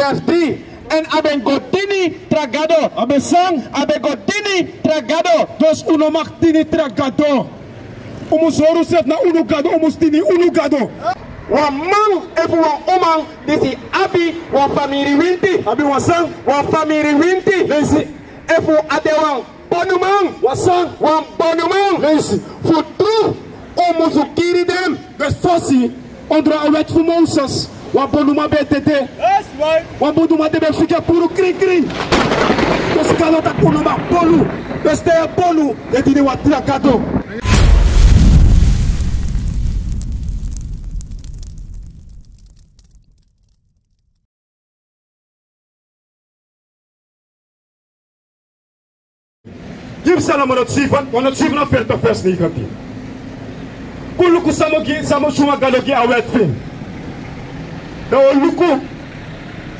vers 3. En aben godini tragado. Abe sang. Aben godini tragado. Dus uno machtini tragado. Umus horu sef na unugado. Umus tini unugado. Wa man efu wa oman disi abi wa famiri winti. Abi wasang. Wa famiri winti. Lazy. Efu adewan bonuman. Wasang. Wa bonuman. Lazy. Futru omusu kiri dem. Dus fossi. Ondra a wet voor Moses. Wa bonuma BTT. Yes, man. Wa bonuma debe fika puru kri kri. Dus kalota unuma bolu. Dus te bolu. De tini wa tragado. Give salam on het 47 vers 19. Kuluku samo shuma galogi awet fin. Da luku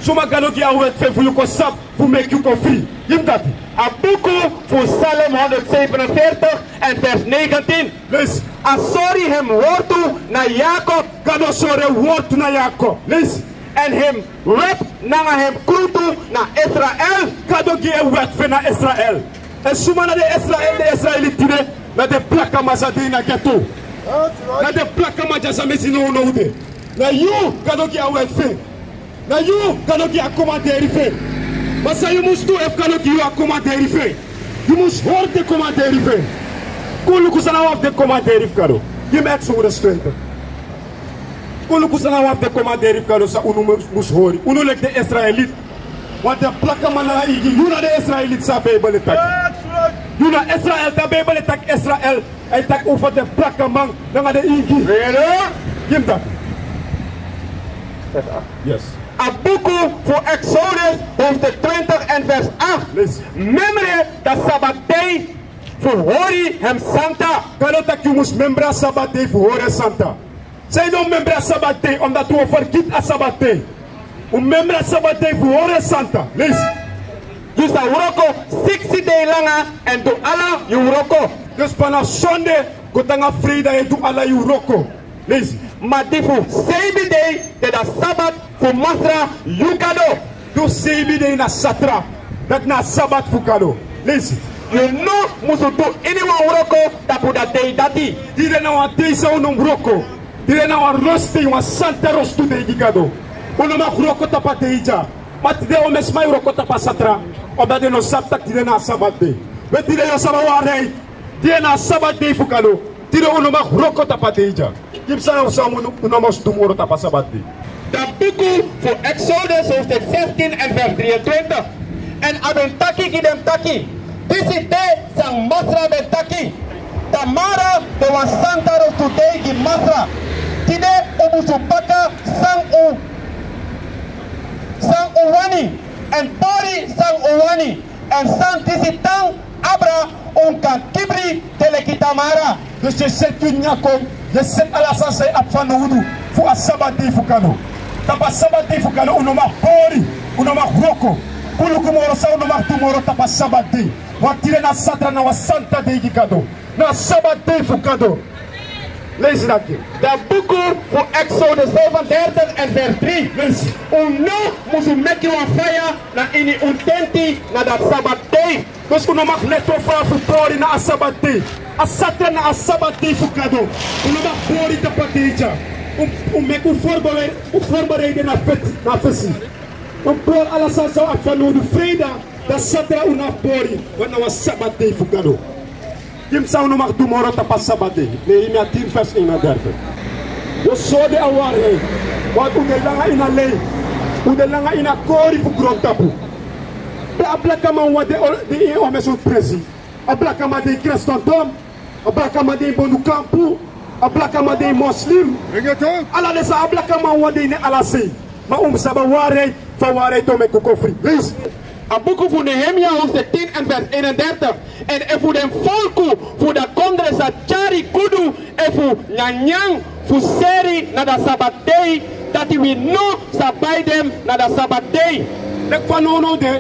shuma galogi awet fin voor je sap voor make you go free. Give dat. Abuku voor Psalm 147 en vers 19. Lees. Asori hem wortu na Jacob. Gado sore woord na Jacob. Lees. En hem rep nanga hem krutu na Israël. Gado gi awet fin na Israël. En shuma na de Israël de Israëlitine na de plaka mazadi na ghetto. Na de plaka majaza mesino no de. Na you gado gi awet fin. Na you gado gi accommoderen fin. Maar je moest doen, even kan ook je accommoderen fin. Je moest horen de commanderen fin. Kuluku sana waf de commanderen kado. Je merkt zo respecten. Kuluku sana waf de commanderen kado sa unu moest horen. Unu lek de Israëliet. Want de plakka mana igi, juna de Israëliet sa Bijbel tak. Juna Israël ta Bijbel tak Israël. Hij tak over de plakka man, dan de igi. Jim dat. Yes. Abuku voor Exodus hoofdstuk 20 en vers 8. Memre dat Sabbatday voor hori hem Santa. Kalau tak je moest membra Sabbatday voor hori Santa. Zij doen membra Sabbatday omdat we vergiet a Sabbatday. Membra Sabbatday voor hori Santa. Lees. Dus dat uroko 60 days langer en doe alla je uroko. Dus vanaf zondag gotanga vrijdag en doe alla je uroko. Lees. Maar die voor 7 days dat Sabbat voor Masra Yukado. Dus 7 days na Satra. Dat na Sabbat voor kado. Lees. You know musu do anyone uroko dat voor dat day dati. Die na wa deze onom uroko. Die na wa roste wa Santa rostu de gigado. Onoma uroko tapate ija. Maar die o mesma uroko tapasatra. Omdat de no Sabbat die na Sabbat day. Weet die yo Sabbat waarheid. Die na Sabbat day voor kado. Die onoma uroko tapate ija. Kim sana usamu unamos tumoro tapasabati. Dat boek voor Exodus hoofdstuk 15 en vers 23. En aben taki gidem taki. Tisite sang Masra ben taki. Tamara de was Santa ros today gi Masra. Tide obusupaka sang uwani. En tori sang uwani. En sang tisitang abra onkan kibri telekitamara. Dus je zet je nyakon. Je zet alasase apfano udu. Voor a Sabbatday voor kano. Tapa Sabbatday voor kano unoma bori. Unoma roko. Kuluku moro sa unoma tumoro tapa Sabbatday. Watire na Satra na wa Santa day kado. Na Sabbatday voor kado. Lees dat je. Dat boek voor Exodus 35 en vers 3. Lees. Uno moest make you a fire na ini untenti na dat Sabbatday. Dus unoma leto fa voor bori na a Sabbatday. A Satra na a Sabbatday voor kado. Unoma bori tapa deja. Make u voorbereiden na visie. Por alasan zou afvano de vrede dat Satra una bori. Want na was Sabbatday voor kado. Kim zou nog maar tomorrow tapa Sabbatday. Nehemia 10 vers 31. Je zou de awarhe. Want u de langa ina lei. U de langa ina kori voor grond tapu. De ablakama wat de omeson presi. Ablakama de Christendom. Ablakama de Bonukampu. Ablakama de Muslim. Ala de sa ablakama wat de alase. Maar saba waarheid van waarheid om ik kofri. Lees. Een boek voor Nehemia hoofdstuk 10 en vers 31. En voor den volku voor de kondre sa chari kudu en voor nyanyang voor seri na da Sabbatday dat we no sabaidem na da Sabbatday. Nek van no de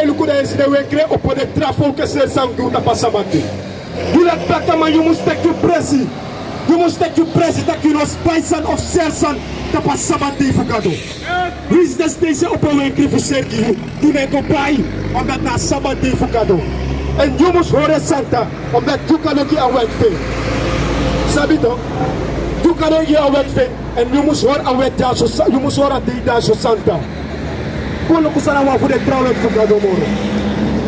lukuda is de wekre op de trafo que se sangu ta Sabbatday. You let plaka man you must take to presi. You must take your president, you know, spijsan of sersan, tapa sabati fukado. Is the station op een week voor Sergio, die wij kopij, omdat na sabati fukado. En you must horen Santa, omdat you kan ook je wet vinden. Sabi toch? You kan ook je wet vinden, en you must horen aan wet jaso, you must horen die jaso Santa. Kono kusana wa voor de trouwwet fukado moro.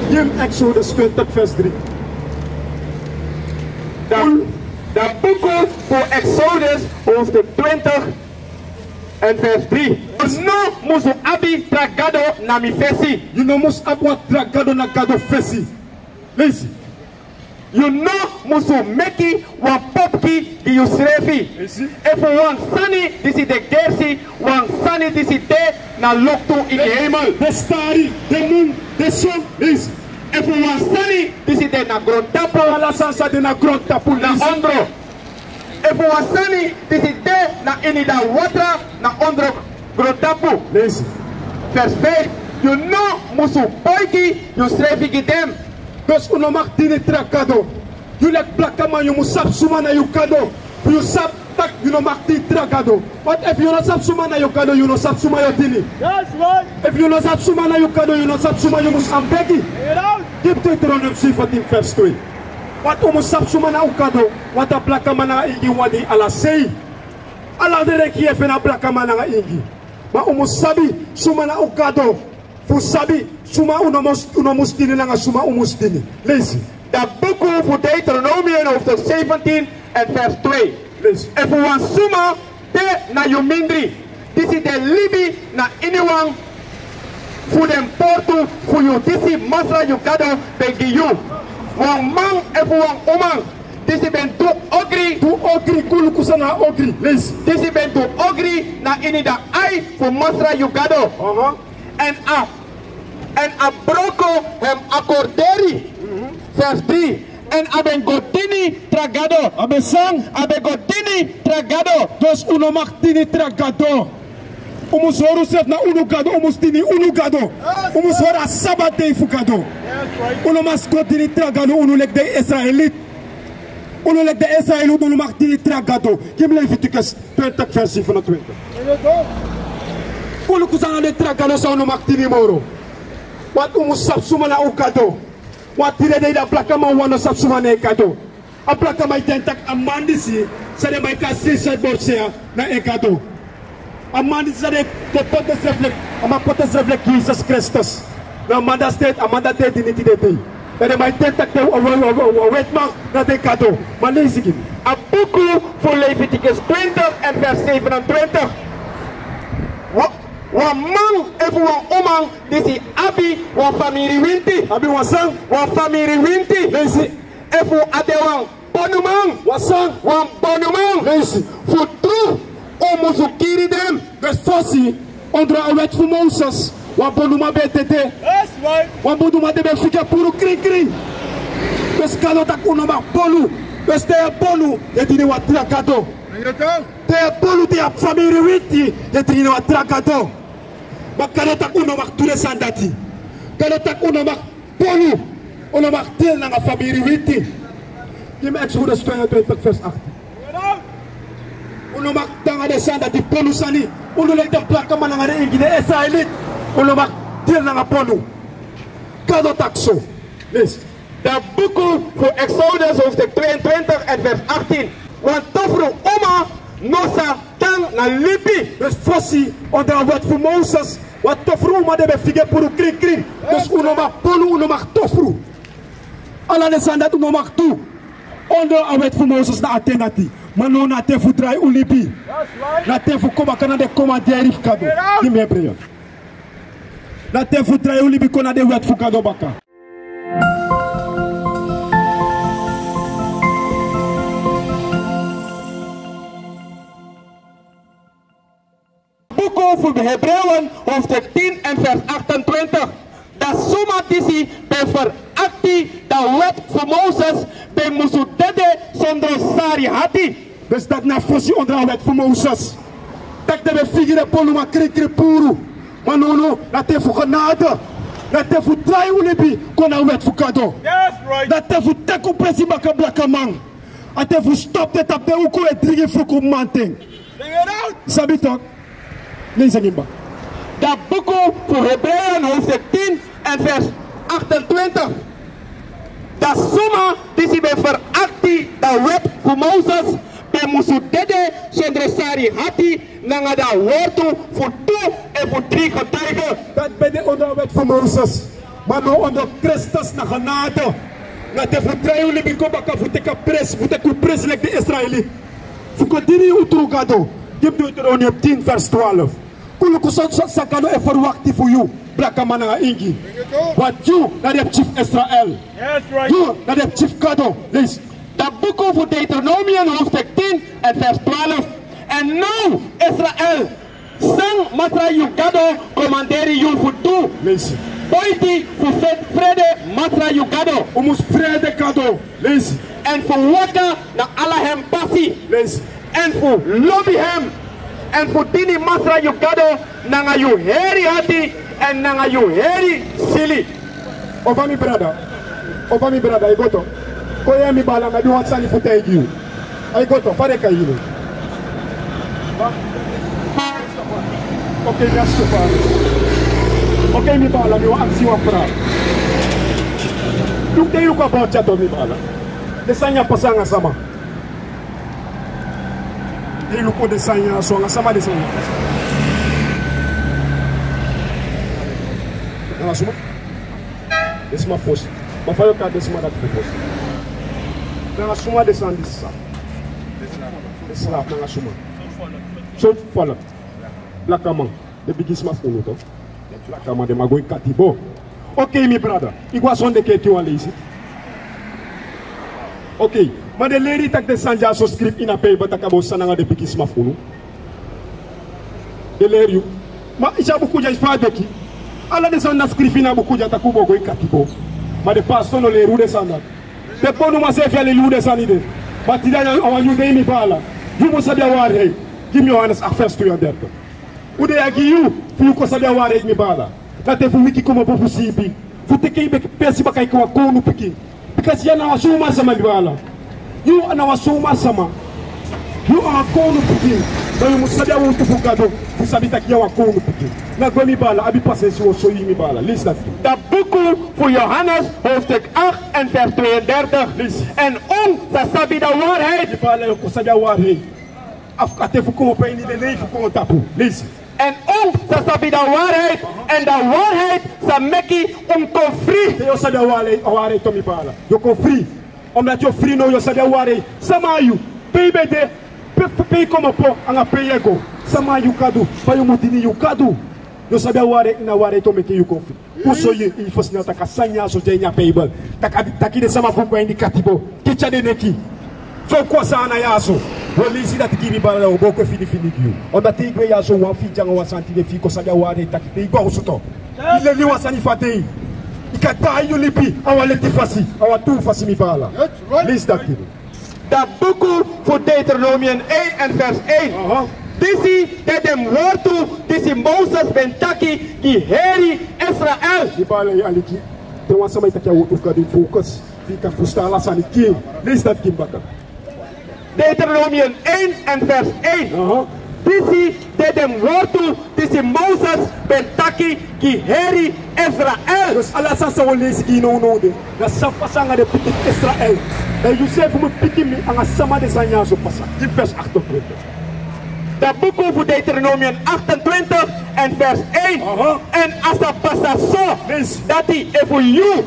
Jim Exodus 20 vers 3. De boeken voor Exodus hoofdstuk 20 en vers 3. No musu abi tragado na mi fesi. You know must abwa tragado na gado fesi. Listen. You know musu meki wan popki di usrefi. If wan sani disi de gersi, wan sani disi de na loktu in de hemel. De stari, de moon, de zon is. If wan sani disi de na grontapo, Ala sansa de na grontapo na ondro. If wan sani disi de na inida watra na ondro grontapo. Listen. Vers 5. You know musu poiki usrefi gidem. Dus uno mag dini tragado. You like black man, you must sap suma na you kado. You sap tak, you no mag dini tragado. But if you no sap suma na you kado, you no sap suma yo dini. Yes, right. If you no sap suma na you kado, you no sap suma you must ambegi. Keep Deuteronomy 14 verse 2. Wat umu sap suma na ukado, wat a black man na ingi wadi ala sei. Ala dere kiefe na black man na ingi. Ma umu sabi suma na ukado. Fu sabi suma uno mustini na suma umustini. Listen. De boeken voor Deuteronomium hoofdstuk 17 en vers 2. Listen. En voor wan suma de na you mindri. Dit is de libi na anyone voor den portu voor you. Dit is masra you kado begi you. Wan man en voor wan oman. Dit is ben tu ogri. Tu ogri kulu kusana ogri. Listen. Dit is ben tu ogri na inida ai voor masra you kado. En a broko hem accorderi. Vers 3. En aben godini tragado. Abe sang. Aben godini tragado. Dus uno mag dini tragado. Umus horu sef na unu gado. Umus dini unu gado. Umus horu a sabate fukado. Uno mas godini tragado. Uno lek de Israëliet. Uno lek de Israëliet. Uno mag dini tragado. Kim Leviticus 20 vers 27. Uno kusana de tragado sa uno mag dini moro. Wat umus sap suma na ukado. Wat tire de da plaka ma wano sap suma na ekado. A plaka ma tentak amandisi sa de mai kasi sa borsea na ekado. Amandisi sa de potes reflect, ama potes reflect Jesus Christus. Na amanda state, amanda de diniti de day. De mai tentak te wetman na de ekado. Ma lezen. A boeken voor Leviticus 20 en vers 27. Wan man en wan oman, disi abi wan familie winti. Abi wasang, wan familie winti. Lezi. En voor adewan bonuman. Wasang, wan bonuman. Lezi. Voor tru omuzukiri dem. Dus fossi, onder een wet van Mozes. Wan bonuma BTT. Yes, right. Wan bonuma de befika puro kri kri. Dus kado tak unoma bolu. Dus te bolu, je dini wat tragado. Te bolu te familie winti, je dini wat tragado. Maar kado tak unoma ture sandati. Kado tak unoma bolu. Unoma deel na familie winti. Je me Exodus 22 vers 8. Unoma tanga de sandati bolu sani. Uno lek de plaka mananga de ingi de Israëliet. Unoma deel na bolu. Kado tak so. Lees. De boeken voor Exodus hoofdstuk 22 en vers 18. Want tofru oma nosa tang na lipi. Dus fossi onder een wet van Mozes. Wat tofru oma de befige puru kring kring. Dus uno mag polu, uno mag tofru. Alla de sandat uno mag toe. Onder een wet van Mozes na Athenati. Maar no na tefu drai ulipi. Na tefu koma kana de commandaire kado. Di mebreo. Na tefu drai ulipi kona de wet fu kado baka. Boeken voor de Hebreeën hoofdstuk 10 en vers 28. Dat suma disi ben veracti de wet van Mozes ben musudede zonder sari hati. Dus dat na fossi onder een wet van Mozes. Dat de befigure polu ma kri kri puru. Maar no, na tefu genade. Na tefu drai ulipi kona wet fu kado. Yes, right. Na tefu teku presi baka blaka man. Ate vous stop de taper ou quoi et driguer faut qu'on maintienne. Sabi toch? Nee, zeg niet maar. Dat boek voor Hebreeën hoofdstuk 10 en vers 28. Dat soma die ze bij veractie dat wet voor Mozes bij moesten dede zonder hati nanga dat woord voor 2 en voor 3 getuigen. Dat ben de onderwet van Mozes. Maar nou onder Christus na genade. Na te vertrouwen libi ko baka voor te pres lek de Israëli. Voor continu utrugado. Give Deuteronomium 10 vers 12. Kulu kusot sakano e verwachti voor you. Blaka mana ingi. What you na de chief Israël. Yes, right. You na de chief Kado. Lees. Dat boek voor Deuteronomium hoofdstuk 10 en vers 12. En nou Israël, sang matra you gado commanderi you voor toe. Lees. Boiti voor vrede matra you gado. Omus vrede kado. Lees. En voor waka na alla hem passie. Lees. En voor lobby hem. En voor tini matra you gado nanga you heri hati en nanga you heri sili. Over mi brother, I go to. Koya mi bala na biwa sani futa you. I go to. Fare ka yile. Okay, merci pas. Okay, mi bala mi wa aksi wa fra. Tuk te yuka bocha to mi bala. Desanya pasanga sama. Ele luko desanya songa sama desanya. Nanga suma. Desma fosi. Ma fayo ka desma dat fosi. Nanga suma desandi sa. Desla nanga suma. So follow. Blakaman. The biggest man for to. Blakaman de magoi katibo. Okay, mi brother. Igwa sonde ke tu alisi. Okay. Maar de lady tak de sanja so script in a paper takabo sananga de biggest man for no. De leer you. Ma isha bukuja ifadeki. Ala de sanda script ina bukuja takubo goi katibo. Ma de pastor no leru de sanda. De ponu ma se fia le lu de sanide. But tida awanyu de mi bala. You must have war hey. Give me your honest affairs to your debtor. Ude agi you, fu ko sabe war hey mi bala. Na te fu wiki como po sibi. Fu te kei be pesi ba kai ko ko no piki. Because yana wasuma sama mi bala. You ana wasuma sama. You are ko no piki. Ba you must have want to fugado. Fu sabi takia wa ko no piki. Na go mi bala abi passage wo so yi mi bala. Listen. Dat boek voor Johannes hoofdstuk 8 en vers 32. Listen. En sa sabi da waarheid. Mi bala ko sabe war hey. Afkate fu ko pe ni de nei fu ko tapu. Listen. En sa sabi da waarheid. En da waarheid sa meki kon free. Yo sabe ware to mi bala. Yo ko free. Omdat yo free no yo sabe ware. Sama you. PBD. Pay como po anga payego. Sama you kadu. Pa yo mutini you kadu. Yo sabe ware na ware to meki you ko free. Uso ye il faut sina takasanya so je nya payable. Takide sama fu ko indicativo. Kicha de neki. Fo ko sana yaso. Wolisi dat kimi bala o boko fini you. Onda te gwe yaso wa fi janga wa santi de fi ko sabe ware takite igwa usuto. Ile ni wasani fatei. Ikata you lipi awale tifasi. Awa tu fasi mi bala. List dat kimi. Dat boek voor Deuteronomium 1 en vers 1. Disi de dem woord disi Moses ben taki die heri Israël. Die bala ya aliki. Te wansa mai takia wotu ka di focus. Fika frustala sani ki. List dat kim baka. Deuteronomium 1 en vers 1. Disi de dem woord disi Moses ben taki die heri Israël. Dus alla sansa wolesi ki no de. Na safa sanga de petit Israël. En Joseph me piki mi anga sama de sanya so pasa. In vers 28. Dat boek over Deuteronomium 28 en vers 1. En als dat passa zo, dat hij voor jou,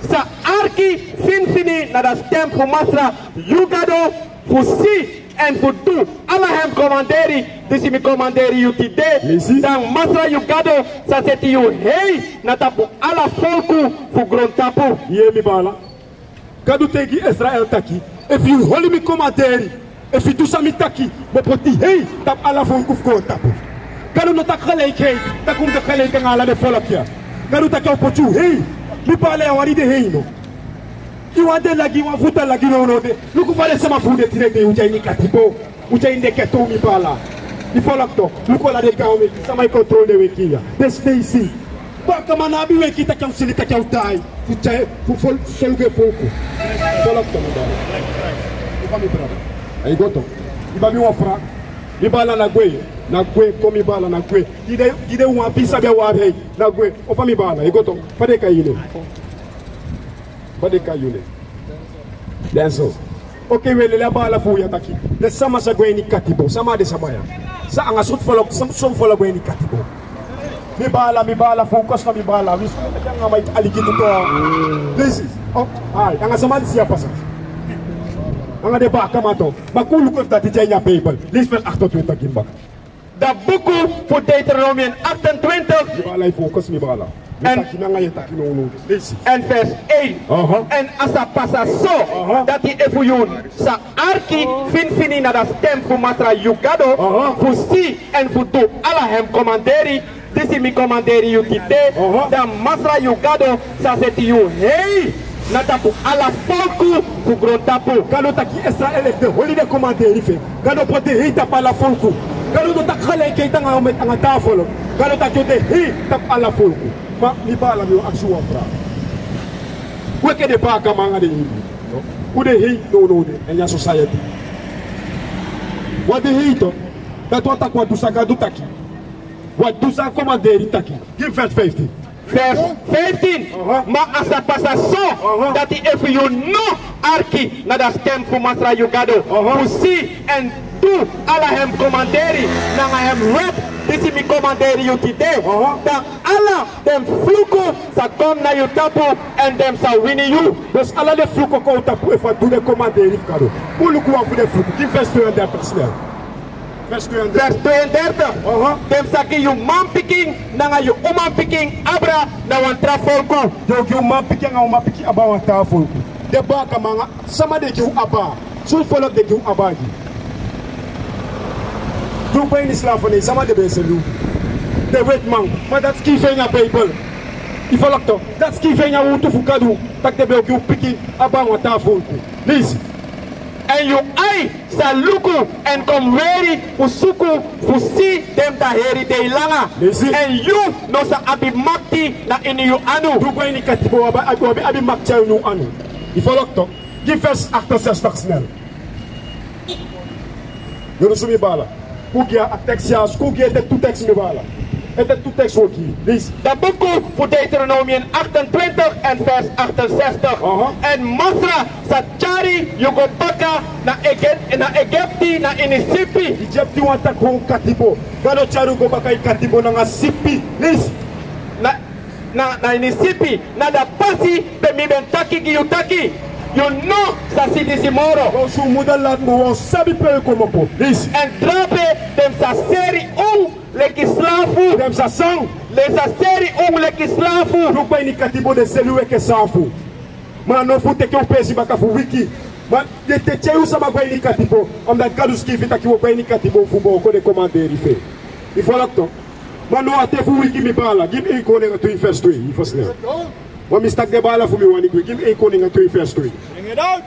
sa arki finfini naar de stem voor Masra, Yugado, voor si en voor toe. Alle hem commanderi, dus hij me commanderi you today. Dan Masra Yugado, sa zet you hey, na tapu alla volku voor grondtapu. Ye mi bala. Kadu tegi Israël taki. If you holy me commanderi. If you do something taki, but hey, tap ala von kufko tapu. Kadu no tak khalei kei, takum de khalei kangala de folakia. Kadu tak opochu hey, mi pale awari de hey no. Iwade lagi wa futa lagi no de. Luku fale sama fude tire de uja ni katibo, uja inde keto mi pala. Ni folakto, luku la de kaome, sama control de wekia. This day see. Baka manabi weki takam silika kau tai. Fucha fu fol solge foku. Folakto mi bala. mi brother. Aí goto. Iba mi wafra. Ibala na gwe komi bala na gwe. Ide uma pisa bia wa rei na gwe. Ofa mi bala. Aí goto. Pade kayine. Pade kayine. Denso. Okay, wele la bala fu ya taki. De sama sa gwe ni katibo. Sama de sama ya. Sa anga sut follow gwe ni katibo. Mi bala focus na mi bala. Wis nga may aligito to. This is. Oh, ay, anga sama siya pa sa. Anga de ba kamato. Makulu ko dat jy nya Bijbel. Lees vers 28 gimbak. Dat boek voor Deuteronomium 28. Mi bala focus mi bala. En vers 1. En als dat passa zo, dat die even sa arki fin na dat stem voor matra yugado, voor si en voor do alla hem commanderi, disi mi commanderi yutite, dan matra yugado sa zeti yu hey, na tapu alla folku voor grontapu. Gano taki Israël de holiday commanderi fe, gano pote hita pala folku, gano do takhale ke tanga met anga tafolo, gano taki de hita pala folku. Ma mi bala mi aksu wafra. Weke de ba ka manga de hibi. Ude hi no de en ya society. Wat de hi to? Dat wat ak wat du saka du taki. Wat du sa commanderi taki. Give vers 15. Vers 15. Maar als dat passa zo, dat die even you no arki na dat stem voor Masra Yugado. Voor si en doe alla hem commanderi, na hem red. Dit is mijn commanderi jutide. Dan alla dem fluko sa kom na yutapu en dem sa winnie you. Dus alla de fluko ko tapu efa doe de commanderi kado. Muluku wa de fluko. Give vers 32 snel. Vers 32. Dem sa ki you man picking na you woman picking abra na wan trafolko. You man picking na woman picking aba wan trafolko. De ba ka manga sama de ki aba. Sul follow de ki aba. Doe bij de slaven, sama de bezelu. De wet man, maar dat ski venya Bijbel. I volgt toch? Dat ski venya hoe te fukadu. Dat de belki piki abang wat tafel. Lees. En you ai saluku en kom ready for suku for si dem da heri de langa. En you no sa abi makti na ini you anu. Doe bij de katibo abi makti nu anu. I volgt toch? Give vers 68 snel. Jullie zullen bala. Kugia a Texas, kugia de tu tekst me bala. En de tu tekst ook hier. Lees. Dat boek voor Deuteronomium 28 en vers 68. En Masra Satchari Yugopaka na Egypti na Inisipi. Egypti wanta kon katibo. Gano charu go baka katibo na Sipi. Lees. Na Inisipi na da pasi be mi bentaki giyutaki. You know sa city moro. Su mudalat mo sabi pe como po. Lees. En drape dem sa seri legislafu. Dem sa sang. Le sa seri legislafu. Não vai ni katibo de selue que safu. Mas não fute que o pesi baka fu wiki. Mas de te cheu sama vai ni katibo. Om dat kadus ki fita ki o vai ni katibo fu bo ko de commander ife. I faut l'acto. Mas não até fu wiki mi bala. Give me ko ne to invest to. I faut sle. Wat mistak de bala fu mi wani go. Give me ko ne to invest to. Bring it out.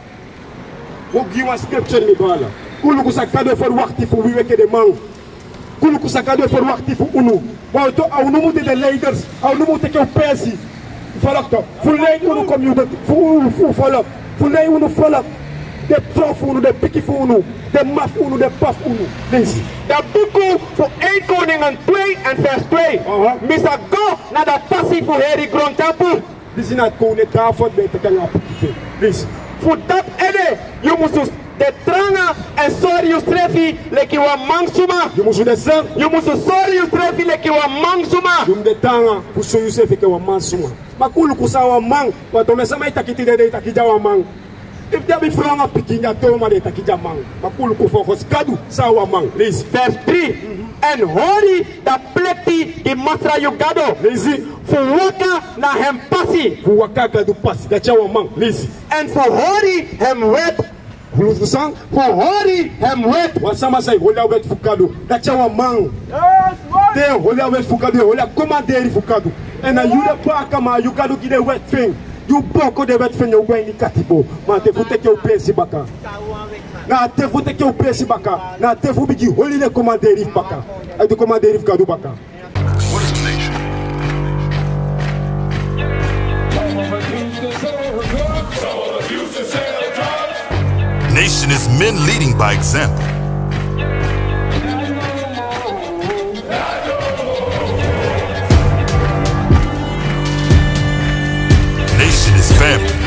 Wo give one scripture mi bala. Kulu ku sakado for wakti fu weke de man. Kulu ku sakado for wakti fu unu. Wa to au nu moet de leiders. Au nu moet ke o pesi. Volgt voor lei unu community. Fu volop. Voor lei unu volop. De prof unu, de piki fu unu. De maf unu, de paf unu. Lees. Dat boek voor 1 Koningen 2 en vers 2. Misa go naar de passie voor Heri Grondtapu. Dit is niet koning daarvoor bij te gaan appliqueren. Lees. Voor dat ene, je moet de tranga en sorry you strefi leki wa mangsuma. Je moet de zang. Je moet sorry you strefi leki wa mangsuma. Je moet de tranga voor sorry you strefi leki wa mangsuma. Maar kulu kusawa mang, wat om mensen mij takiti de takija wa mang. If there be franga picking ya toma de takija mang. Maar kulu kufokos kadu sawa mang. Lees. Vers 3. En hori da plekti di Masra Yugado. Lees. Voor waka na hem passie. Voor waka gadu passie. Dat jou mang. Lees. En voor hori hem wet. Hoe de sang? Voor hori hem wet. Wat sama say hola wet fukado. Dat jou mang. Yes, what? De hola wet fukado. Hola commanderi fukado. En dan you de pa kama you gadu ki de wet thing. You boko de wet thing you go in katibo. Maar te voete ke o pesi baka. Na te voete ke o pesi baka. Na te fu bigi holi de commanderi baka. Ay de commanderi fukado baka. What is the nation? Nation nation is men leading by example. Nation is family.